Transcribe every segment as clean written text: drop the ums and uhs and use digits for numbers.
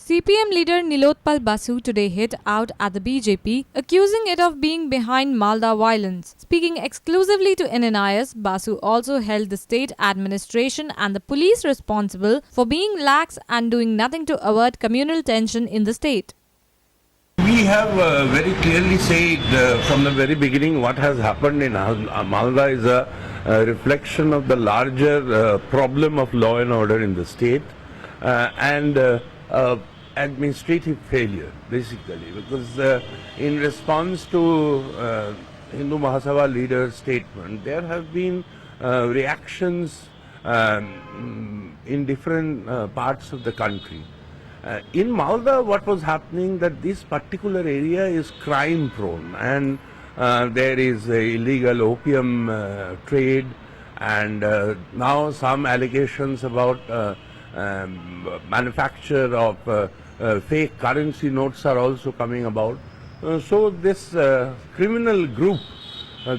CPM leader Nilotpal Basu today hit out at the BJP, accusing it of being behind Malda violence. Speaking exclusively to NNIS, Basu also held the state administration and the police responsible for being lax and doing nothing to avert communal tension in the state. We have very clearly said from the very beginning what has happened in Malda is a reflection of the larger problem of law and order in the state and administrative failure, basically, because in response to Hindu Mahasabha leader's statement, there have been reactions in different parts of the country. In Malda, what was happening that this particular area is crime prone, and there is a illegal opium trade, and now some allegations about manufacture of fake currency notes are also coming about. So this criminal group,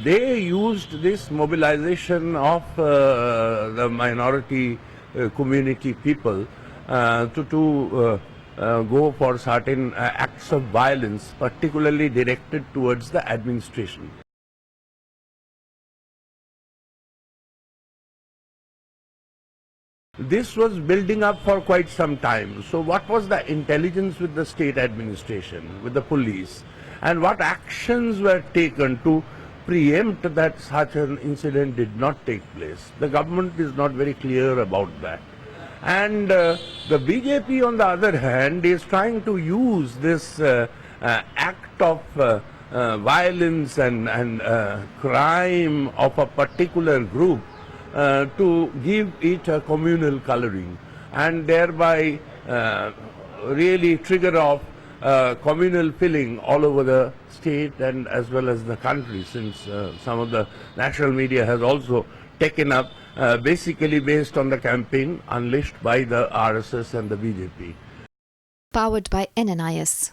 they used this mobilization of the minority community people to go for certain acts of violence, particularly directed towards the administration. This was building up for quite some time. So what was the intelligence with the state administration, with the police, and what actions were taken to preempt that such an incident did not take place? The government is not very clear about that. And the BJP, on the other hand, is trying to use this act of violence and crime of a particular group to give it a communal coloring, and thereby really trigger off communal feeling all over the state and as well as the country, since some of the national media has also taken up basically based on the campaign unleashed by the RSS and the BJP. Powered by NNIS.